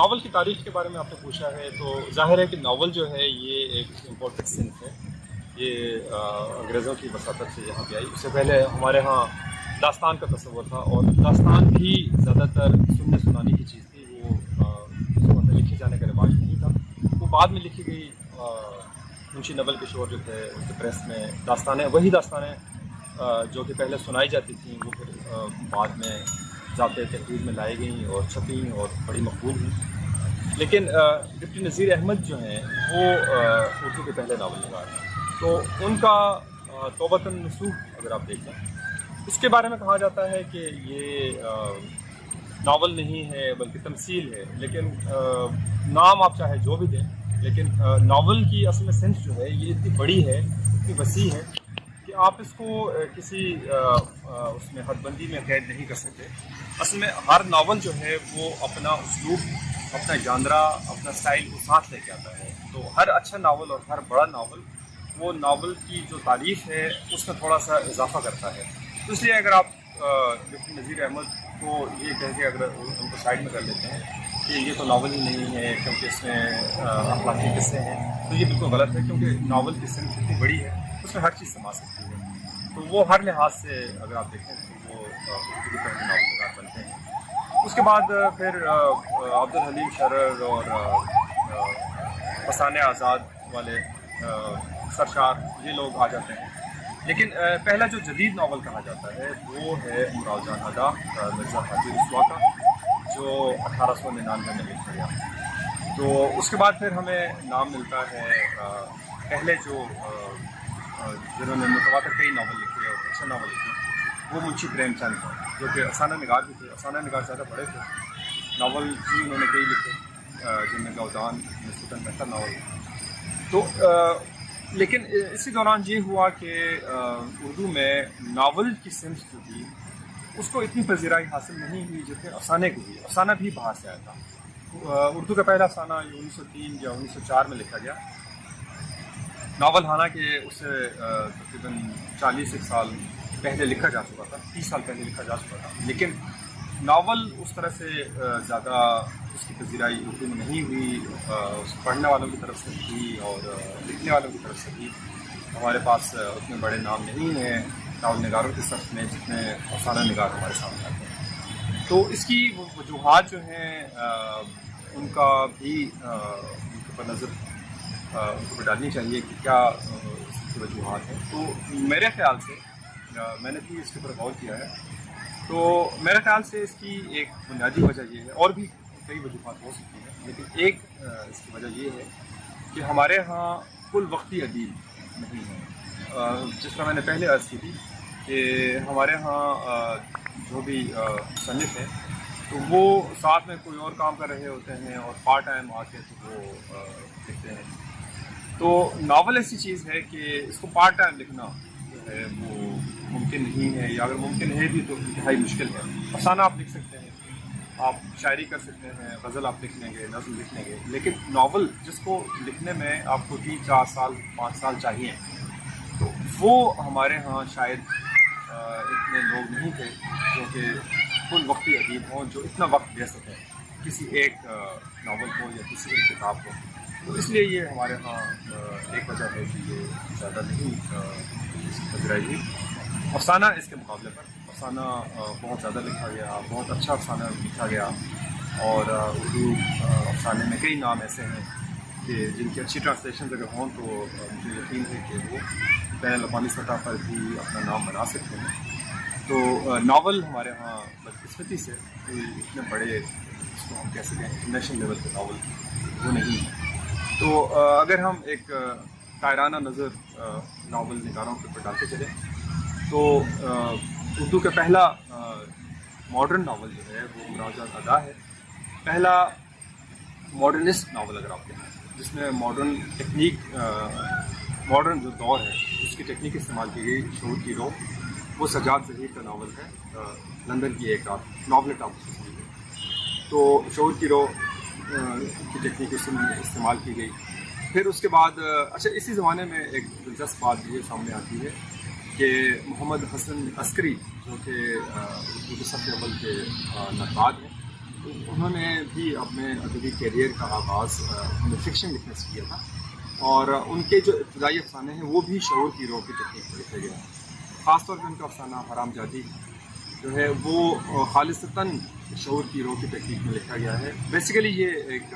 Novel کی تاریخ کے بارے میں آپ نے پوچھا ہے تو ظاہر ہے کہ ناول جو ہے یہ ایک امپورٹنٹ صنف ہے. یہ انگریزوں کی وساطت سے یہاں پہ آئی. اس سے پہلے ہمارے ہاں داستان کا تصور تھا اور داستان بھی زیادہ تر سننے سنانے کی چیز تھی. وہ اس وقت لکھے جانے کا رواج نہیں تھا. وہ بعد میں لکھی گئی منشی نول کشور جو تھے اس کے پریس میں داستانیں, وہی داستانیں جو کہ پہلے سنائی جاتی تھیں وہ پھر بعد میں ضابطۂ تحریر میں لائی گئیں اور چھپیں اور بڑی مقبول ہوئیں. لیکن ڈپٹی نذیر احمد جو ہیں وہ اردو کے پہلے ناول نگار ہیں. تو ان کا توبۃ النصوح اگر آپ دیکھیں اس کے بارے میں کہا جاتا ہے کہ یہ ناول نہیں ہے بلکہ تمثیل ہے. لیکن نام آپ چاہے جو بھی دیں, لیکن ناول کی اصل میں سینس جو ہے یہ اتنی بڑی ہے, اتنی وسیع ہے کہ آپ اس کو کسی اس میں حد بندی میں قید نہیں کر سکتے. اصل میں ہر ناول جو ہے وہ اپنا اسلوب, اپنا جانرا, اپنا سٹائل کو ساتھ لے کے آتا ہے. تو ہر اچھا ناول اور ہر بڑا ناول وہ ناول کی جو تعریف ہے اس میں تھوڑا سا اضافہ کرتا ہے. تو اس لیے اگر آپ ڈپٹی نذیر احمد کو یہ کہہ کے اگر ان کو سائڈ میں کر لیتے ہیں کہ یہ تو ناول ہی نہیں ہے کیونکہ اس میں اخلاقی قصے ہیں, تو یہ بالکل غلط ہے. کیونکہ ناول کی صنف اتنی بڑی ہے, اس میں ہر چیز سما سکتی ہے. تو وہ ہر لحاظ سے اگر آپ دیکھیں تو وہ اردو کے پہلے ناول نگار بنتے ہیں. اس کے بعد پھر عبد الحلیم شرر اور فسانہ آزاد والے سرشار یہ لوگ آ جاتے ہیں. لیکن پہلا جو جدید ناول کہا جاتا ہے وہ ہے امراؤ جان ادا مرزا حاجی رسوا کا, جو 1899 میں لکھا گیا. تو اس کے بعد پھر ہمیں نام ملتا ہے پہلے جو جنہوں نے متواتر کئی ناول لکھے اور اچھے ناول لکھے وہ منشی پریم چند ہیں, جو کہ افسانہ نگار بھی تھے. افسانہ نگار زیادہ بڑے تھے, ناول بھی انہوں نے کئی لکھے جن میں گودان نسبتاً بہتر ناول. تو لیکن اسی دوران یہ ہوا کہ اردو میں ناول کی صنف جو تھی اس کو اتنی پذیرائی حاصل نہیں ہوئی جتنے افسانے کو ہوئی. افسانہ بھی باہر سے آیا تھا. اردو کا پہلا افسانہ 1903 یا 1904 میں لکھا گیا. ناول حالانکہ اس سے تقریباً 40 سال پہلے لکھا جا چکا تھا, 30 سال پہلے لکھا جا چکا تھا, لیکن ناول اس طرح سے زیادہ اس کی پذیرائی اردو میں نہیں ہوئی. اس پڑھنے والوں کی طرف سے بھی اور لکھنے والوں کی طرف سے بھی ہمارے پاس اتنے بڑے نام نہیں ہیں ناول نگاروں کے صف میں جتنے افسانہ نگار ہمارے سامنے آتے ہیں. تو اس کی وجوہات جو ہیں ان کا بھی ان کے اوپر نظر ان کو ڈالنی چاہیے کہ کیا اس کی وجوہات ہیں. تو میرے خیال سے میں نے بھی اس کے اوپر غور کیا ہے. تو میرے خیال سے اس کی ایک بنیادی وجہ یہ ہے, اور بھی کئی وجوہات ہو سکتی ہیں, لیکن ایک اس کی وجہ یہ ہے کہ ہمارے ہاں کل وقتی ادیب نہیں ہیں. جس طرح میں نے پہلے عرض کی تھی کہ ہمارے ہاں جو بھی مصنف ہیں تو وہ ساتھ میں کوئی اور کام کر رہے ہوتے ہیں اور پارٹ ٹائم آ کے تو وہ لکھتے ہیں. تو ناول ایسی چیز ہے کہ اس کو پارٹ ٹائم لکھنا جو ہے وہ ممکن نہیں ہے, یا اگر ممکن ہے بھی تو انتہائی مشکل ہے. افسانہ آپ لکھ سکتے ہیں, آپ شاعری کر سکتے ہیں, غزل آپ لکھ لیں گے, نظم لکھ لیں گے, لیکن ناول جس کو لکھنے میں آپ کو 3-4 سال 5 سال چاہیے, تو وہ ہمارے ہاں شاید اتنے لوگ نہیں تھے جو کہ کل وقتی ادیب ہوں جو اتنا وقت دے سکیں کسی ایک ناول کو یا کسی ایک کتاب کو. تو اس لیے یہ ہمارے ہاں ایک وجہ ہے کہ یہ زیادہ نہیں اس کی پذیرائی ہوئی. افسانہ اس کے مقابلے پر افسانہ بہت زیادہ لکھا گیا, بہت اچھا افسانہ لکھا گیا, اور اردو افسانے میں کئی نام ایسے ہیں کہ جن کی اچھی ٹرانسلیشنز اگر ہوں تو مجھے یقین ہے کہ وہ بین الاقوامی سطح پر بھی اپنا نام بنا سکتے ہیں. تو ناول ہمارے ہاں بدقسمتی سے کوئی اتنے بڑے اس کو ہم کہہ سکیں انٹرنیشنل لیول کے ناول وہ نہیں ہیں. تو اگر ہم ایک شاعرانہ نظر ناول نگاروں کے اوپر ڈالتے چلیں تو اردو کا پہلا ماڈرن ناول جو ہے وہ امراؤ جان ادا ہے. پہلا ماڈرنسٹ ناول اگر آپ کہیں جس میں ماڈرن ٹیکنیک, ماڈرن جو دور ہے اس کی ٹیکنیک استعمال کی گئی. شعور کی رو, وہ سجاد ظہیر کا ناول ہے, لندن کی ایک رات, ناولٹ آپ اس کو. تو شعور کی رو کی ٹیکنیک استعمال کی گئی. پھر اس کے بعد اچھا اسی زمانے میں ایک دلچسپ بات یہ سامنے آتی ہے کہ محمد حسن عسکری جو کہ اردو کے سب اول کے نقاد ہیں, انہوں نے بھی اپنے ادبی کیریئر کا آغاز انہوں نے فکشن لکھنے سے کیا تھا، اور ان کے جو ابتدائی افسانے ہیں وہ بھی شعور کی رو کی تکنیک پر لکھے گئے ہیں۔ خاص طور پہ ان کا افسانہ حرام جادی جو ہے وہ خالصتاً شعور کی رو کی تکنیک میں لکھا گیا ہے۔ بیسیکلی یہ ایک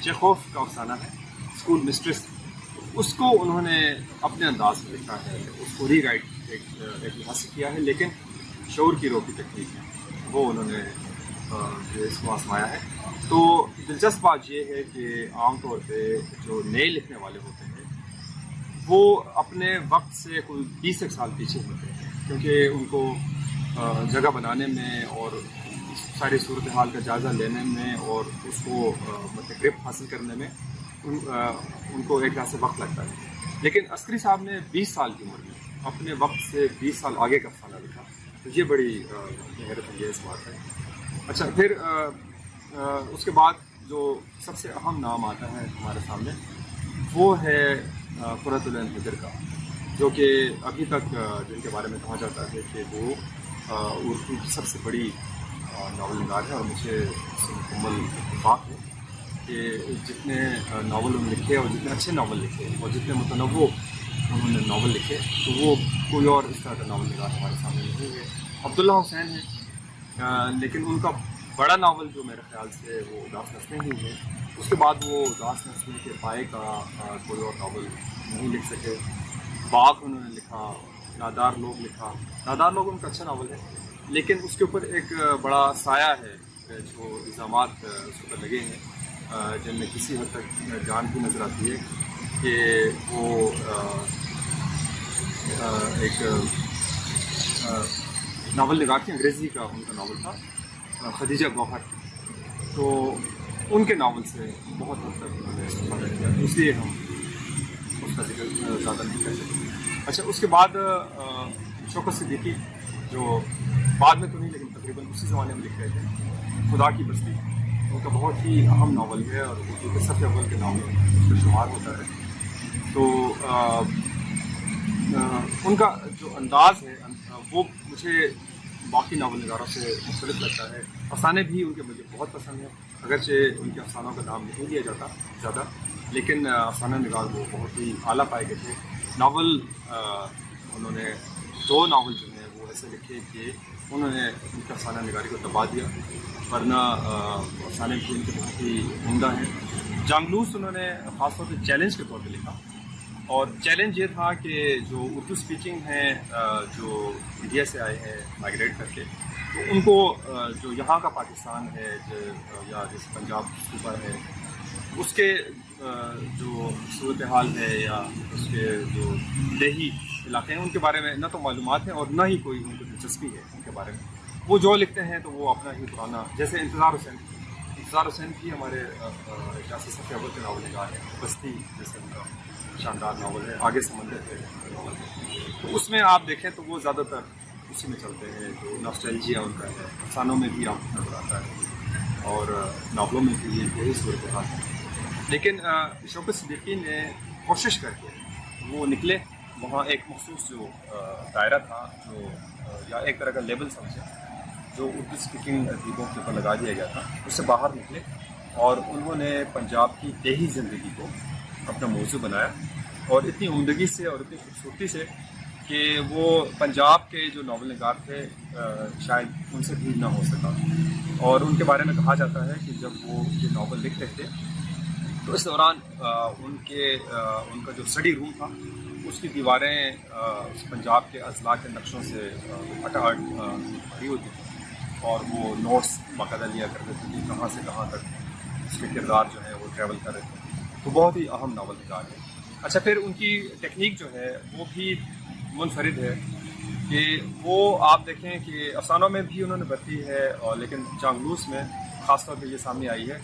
چیخوف کا افسانہ ہے، اسکول مسٹریس، اس کو انہوں نے اپنے انداز میں لکھا ہے، اس کو ری رائٹ ایک لحاظ سے کیا ہے، لیکن شعور کی رو کی تکنیک ہے وہ انہوں نے اس کو آزمایا ہے۔ تو دلچسپ بات یہ ہے کہ عام طور پہ جو نئے لکھنے والے ہوتے ہیں وہ اپنے وقت سے کوئی 20 سال پیچھے ہوتے ہیں، کیونکہ ان کو جگہ بنانے میں اور ساری صورتحال کا جائزہ لینے میں اور اس کو مطلب گرپ حاصل کرنے میں ان کو ایک طرح سے وقت لگتا ہے۔ لیکن عسکری صاحب نے 20 سال کی عمر میں اپنے وقت سے 20 سال آگے کا افسانہ لکھا، تو یہ بڑی حیرت انگیز بات ہے۔ اچھا، پھر اس کے بعد جو سب سے اہم نام آتا ہے ہمارے سامنے وہ ہے قرۃ العین حیدر کا، جو کہ ابھی تک جن کے بارے میں کہا جاتا ہے کہ وہ اردو کی سب سے بڑی ناول نگار ہے، اور مجھے اس سے مکمل اتفاق ہے کہ جتنے ناول انہوں نے لکھے اور جتنے اچھے ناول لکھے اور جتنے متنوع انہوں نے ناول لکھے، تو وہ کوئی اور اس طرح کا ناول نگار ہمارے سامنے نہیں ہے۔ عبداللہ حسین ہے، لیکن ان کا بڑا ناول جو میرے خیال سے وہ اداس نسلیں ہی ہے۔ اس کے بعد وہ اداس نسلیں کے پائے کا کوئی اور ناول نہیں لکھ سکے۔ باغ انہوں نے لکھا، نادار لوگ لکھا۔ نادار لوگ ان کا اچھا ناول ہے، لیکن اس کے اوپر ایک بڑا سایہ ہے جو الزامات اس کے اوپر لگے ہیں، جن میں کسی حد تک جان بھی نظر آتی ہے کہ وہ ایک ناول نگار کی، انگریزی کا ان کا ناول تھا خدیجہ گوہر، تو ان کے ناول سے بہت حد تک انہوں نے استفادہ کیا، اس لیے ہم اس کا ذکر زیادہ نہیں کر سکتے۔ اچھا، اس کے بعد شوکت صدیقی، جو بعد میں تو نہیں لیکن تقریباً اسی زمانے میں لکھ رہے تھے، خدا کی بستی، ان کا بہت ہی اہم ناول ہے اور اردو کے صف اول کے ناول اس کا شمار ہوتا ہے۔ تو ان کا جو انداز ہے وہ مجھے باقی ناول نگاروں سے مختلف لگتا ہے۔ افسانے بھی ان کے مجھے بہت پسند ہیں، اگرچہ ان کے افسانوں کا نام نہیں لیا جاتا زیادہ، لیکن افسانہ نگار وہ بہت ہی اعلیٰ پائے گئے تھے۔ ناول انہوں نے 2 ناول جو ہیں وہ ایسے لکھے کہ انہوں نے ان کے افسانہ نگاری کو دبا دیا، ورنہ افسانے بھی ان کے بہت ہی عمدہ ہیں۔ جانگلوس انہوں نے خاص طور پہ چیلنج کے طور پہ لکھا، اور چیلنج یہ تھا کہ جو اردو اسپیکنگ ہیں، جو انڈیا سے آئے ہیں مائگریٹ کر کے، تو ان کو جو یہاں کا پاکستان ہے یا جیسے پنجاب صوبہ ہے، اس کے جو صورتحال ہے یا اس کے جو دیہی علاقے ہیں ان کے بارے میں نہ تو معلومات ہیں اور نہ ہی کوئی ان کو دلچسپی ہے ان کے بارے میں۔ وہ جو لکھتے ہیں تو وہ اپنا ہی پرانا، جیسے انتظار حسین بھی ہمارے سیاسی صف اول کے ناول نگار ہیں، بستی جیسے ان کا شاندار ناول ہے، آگے سمندر ہے ناول ہے، تو اس میں آپ دیکھیں تو وہ زیادہ تر اسی میں چلتے ہیں، جو ناسٹیلجیا ان کا ہے، افسانوں میں بھی آپ کو نظر آتا ہے اور ناولوں میں بھی یہی صورتحال ہے۔ لیکن شوکت صدیقی نے کوشش کر کے وہ نکلے، وہاں ایک مخصوص جو دائرہ تھا، جو یا ایک طرح کا لیبل سمجھے جو اردو اسپیکنگ ادیبوں کے اوپر لگا دیا گیا تھا، اس سے باہر نکلے اور انہوں نے پنجاب کی دیہی زندگی کو اپنا موضوع بنایا، اور اتنی عمدگی سے اور اتنی خوبصورتی سے کہ وہ پنجاب کے جو ناول نگار تھے شاید ان سے بھی نہ ہو سکا۔ اور ان کے بارے میں کہا جاتا ہے کہ جب وہ یہ ناول لکھ رہے تھے تو اس دوران ان کا جو اسٹڈی روم تھا اس کی دیواریں پنجاب کے اضلاع کے نقشوں سے اٹاہٹ بھری ہوتی تھیں، اور وہ نوٹس باقاعدہ لیا کرتے تھے کہ کہاں سے کہاں تک اس کے کردار جو ہے وہ ٹریول کر رہے تھے۔ تو بہت ہی اہم ناول نگار ہے۔ اچھا، پھر ان کی ٹیکنیک جو ہے وہ بھی منفرد ہے کہ وہ آپ دیکھیں کہ افسانوں میں بھی انہوں نے برتی ہے، اور لیکن جانگلوس میں خاص طور پہ یہ سامنے آئی ہے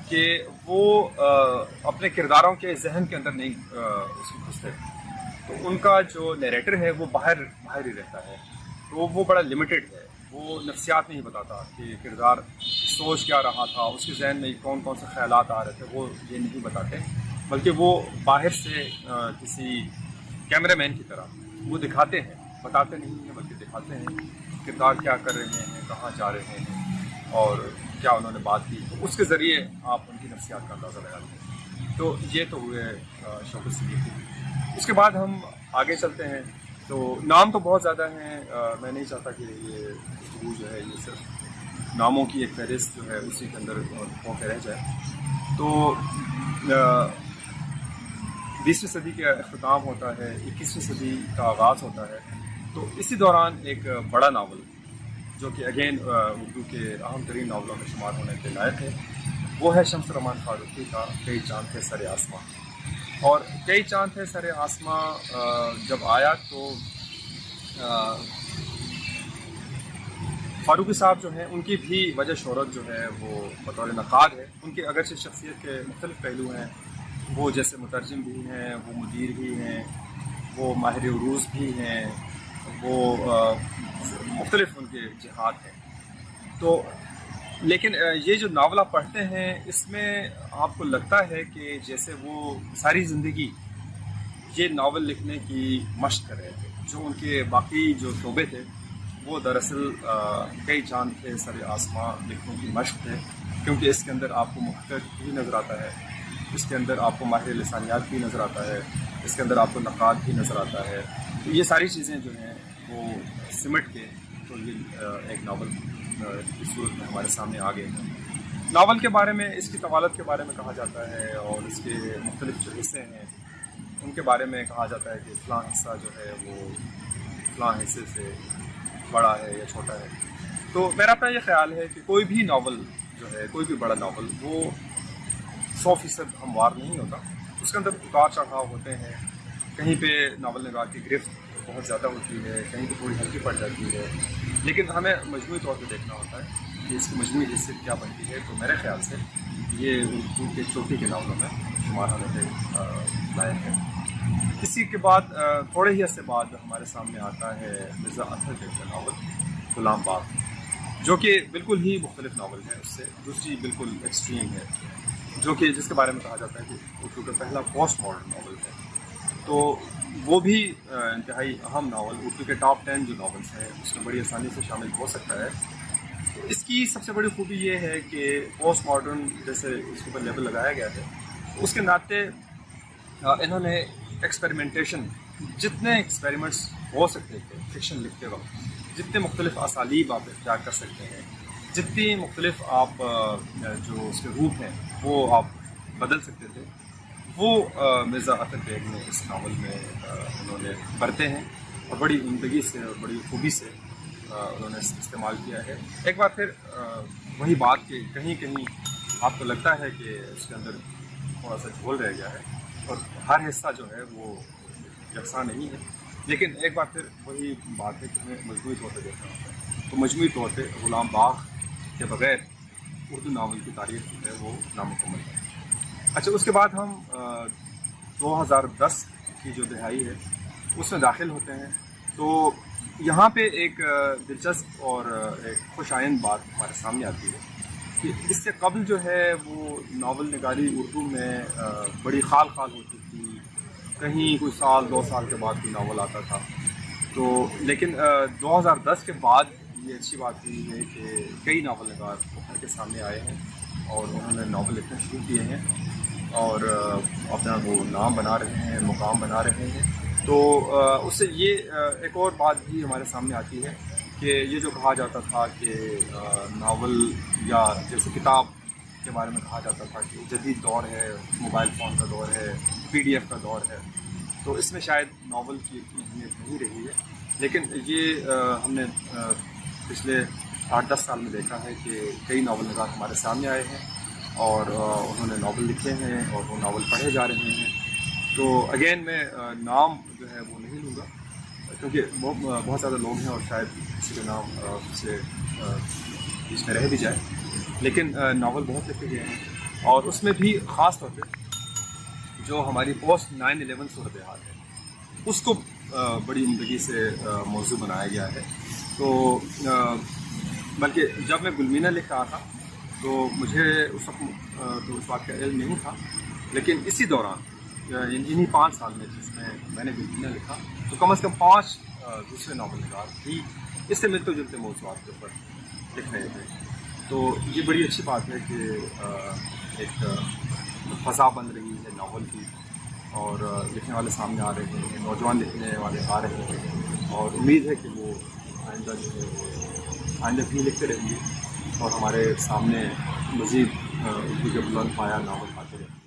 کہ وہ اپنے کرداروں کے ذہن کے اندر نہیں اس میں گھستے، تو ان کا جو نیریٹر ہے وہ باہر ہی رہتا ہے، تو وہ بڑا لمیٹڈ ہے، وہ نفسیات نہیں بتاتا کہ کردار سوچ کیا رہا تھا، اس کے ذہن میں کون کون سے خیالات آ رہے تھے، وہ یہ نہیں بتاتے، بلکہ وہ باہر سے کسی کیمرہ مین کی طرح وہ دکھاتے ہیں، بتاتے نہیں ہیں بلکہ دکھاتے ہیں کردار کیا کر رہے ہیں، کہاں جا رہے ہیں۔ اور کیا انہوں نے بات کی، تو اس کے ذریعے آپ ان کی نفسیات کا اندازہ لگاتے ہیں. تو یہ تو ہوئے شوکت صدیقی. اس کے بعد ہم آگے چلتے ہیں. تو نام تو بہت زیادہ ہیں، میں نہیں چاہتا کہ یہ گفتگو جو ہے یہ صرف ناموں کی ایک فہرست جو ہے اسی کے اندر ہو کے رہ جائے. تو 20ویں صدی کا اختتام ہوتا ہے، 21ویں صدی کا آغاز ہوتا ہے. تو اسی دوران ایک بڑا ناول جو کہ اگین اردو کے اہم ترین ناولوں میں شمار ہونے کے لائق ہے، وہ ہے شمس رحمان فاروقی کا کئی چاند تھے سر آسماں. اور کئی چاند تھے سر آسماں جب آیا تو فاروقی صاحب جو ہیں ان کی بھی وجہ شہرت جو ہے وہ بطور نقاد ہے. ان کی اگرچہ شخصیت کے مختلف پہلو ہیں، وہ جیسے مترجم بھی ہیں، وہ مدیر بھی ہیں، وہ ماہر عروض بھی ہیں، وہ مختلف ان کے جہات ہیں. تو لیکن یہ جو ناول آپ پڑھتے ہیں اس میں آپ کو لگتا ہے کہ جیسے وہ ساری زندگی یہ ناول لکھنے کی مشق کر رہے تھے. جو ان کے باقی جو شعبے تھے وہ دراصل کئی چاند تھے سر آسماں لکھنے کی مشق تھے، کیونکہ اس کے اندر آپ کو محقق بھی نظر آتا ہے، اس کے اندر آپ کو ماہر لسانیات بھی نظر آتا ہے، اس کے اندر آپ کو نقاد بھی نظر آتا ہے. تو یہ ساری چیزیں جو ہیں وہ سمٹ کے تو یہ ایک ناول کی صورت میں ہمارے سامنے آ گئے ہیں. ناول کے بارے میں، اس کی طوالت کے بارے میں کہا جاتا ہے، اور اس کے مختلف جو حصے ہیں ان کے بارے میں کہا جاتا ہے کہ فلاں حصہ جو ہے وہ فلاں حصے سے بڑا ہے یا چھوٹا ہے. تو میرا اپنا یہ خیال ہے کہ کوئی بھی ناول جو ہے، کوئی بھی بڑا ناول وہ 100% ہموار نہیں ہوتا. اس کے اندر اتار چڑھاؤ ہوتے ہیں. کہیں پہ ناول نگار کی گرفت بہت زیادہ ہوتی ہے، کہیں پہ تھوڑی ہلکی پڑ جاتی ہے، لیکن ہمیں مجموعی طور پہ دیکھنا ہوتا ہے کہ اس کی مجموعی حیثیت کیا بنتی ہے. تو میرے خیال سے یہ اردو کے چوٹی کے ناولوں میں شمار ہونے کے لائق ہے. اسی کے بعد تھوڑے ہی عرصے بعد ہمارے سامنے آتا ہے مرزا اطہر بیگ کا ناول غلام باغ، جو کہ بالکل ہی مختلف ناول ہے اس سے. دوسری بالکل ایکسٹریم ہے، جو کہ جس کے بارے میں کہا جاتا ہے کہ اردو کا پہلا پوسٹ ماڈرن ناول ہے. تو وہ بھی انتہائی اہم ناول، اردو کے ٹاپ 10 جو ناولس ہیں اس میں بڑی آسانی سے شامل ہو سکتا ہے. تو اس کی سب سے بڑی خوبی یہ ہے کہ پوسٹ ماڈرن جیسے اس کے اوپر لیبل لگایا گیا ہے، اس کے ناطے انہوں نے ایکسپیریمنٹیشن، جتنے ایکسپیریمنٹس ہو سکتے تھے فکشن لکھتے وقت، جتنے مختلف اسالیب آپ اختیار کر سکتے ہیں، جتنی مختلف آپ جو اس کے روپ ہیں وہ آپ بدل سکتے تھے، وہ مرزا اطہر بیگ نے اس ناول میں انہوں نے برتے ہیں، اور بڑی عمدگی سے اور بڑی خوبی سے انہوں نے استعمال کیا ہے. ایک بار پھر وہی بات کہ کہیں کہیں آپ کو لگتا ہے کہ اس کے اندر تھوڑا سا جھول رہ گیا ہے، اور ہر حصہ جو ہے وہ یکساں نہیں ہے. لیکن ایک بار پھر وہی بات ہے کہ ہمیں مجموعی طور پہ دیکھنا ہوتا ہے. تو مجموعی طور پہ غلام باغ کے بغیر اردو ناول کی تاریخ جو ہے وہ نامکمل ہے. اچھا، اس کے بعد ہم 2010 کی جو دہائی ہے اس میں داخل ہوتے ہیں. تو یہاں پہ ایک دلچسپ اور ایک خوش آئند بات ہمارے سامنے آتی ہے کہ اس سے قبل جو ہے وہ ناول نگاری اردو میں بڑی خال خال ہوتی تھی. کہیں کوئی سال 2 سال کے بعد کوئی ناول آتا تھا. تو لیکن 2010 کے بعد یہ اچھی بات ہوئی ہے کہ کئی ناول نگار ابھر کے سامنے آئے ہیں اور انہوں نے ناول لکھنا شروع کیے ہیں اور اپنا وہ نام بنا رہے ہیں، مقام بنا رہے ہیں. تو اس سے یہ ایک اور بات بھی ہمارے سامنے آتی ہے کہ یہ جو کہا جاتا تھا کہ ناول یا جیسے کتاب کے بارے میں کہا جاتا تھا کہ جدید دور ہے، موبائل فون کا دور ہے، PDF کا دور ہے، تو اس میں شاید ناول کی اتنی اہمیت نہیں رہی ہے. لیکن یہ ہم نے پچھلے 8-10 سال میں دیکھا ہے کہ کئی ناول نگار ہمارے سامنے آئے ہیں اور انہوں نے ناول لکھے ہیں اور وہ ناول پڑھے جا رہے ہیں. تو اگین میں نام جو ہے وہ نہیں لوں گا کیونکہ بہت زیادہ لوگ ہیں اور شاید کسی کا نام سے اس میں رہ بھی جائے. لیکن ناول بہت لکھے گئے ہیں اور اس میں بھی خاص طور پہ جو ہماری پوسٹ 9/11 صورتحال ہے اس کو بڑی عمدگی سے موضوع بنایا گیا ہے. تو بلکہ جب میں گلمینہ لکھ رہا تھا تو مجھے اس وقت تو اس بات کا علم نہیں تھا، لیکن اسی دوران انہی 5 سال میں جس میں نے گلمینہ لکھا تو کم از کم 5 دوسرے ناول نگار بھی اس سے ملتے جلتے موضوعات کے اوپر لکھ رہے تھے. تو یہ بڑی اچھی بات ہے کہ ایک فضا بن رہی ہے ناول کی، اور لکھنے والے سامنے آ رہے ہیں، نوجوان لکھنے والے آ رہے ہیں، اور امید ہے کہ وہ آئندہ جو ہے وہ آئندہ بھی لکھتے رہیں گے اور ہمارے سامنے مزید اردو کے بلند پایہ ناول آتے رہیں گے۔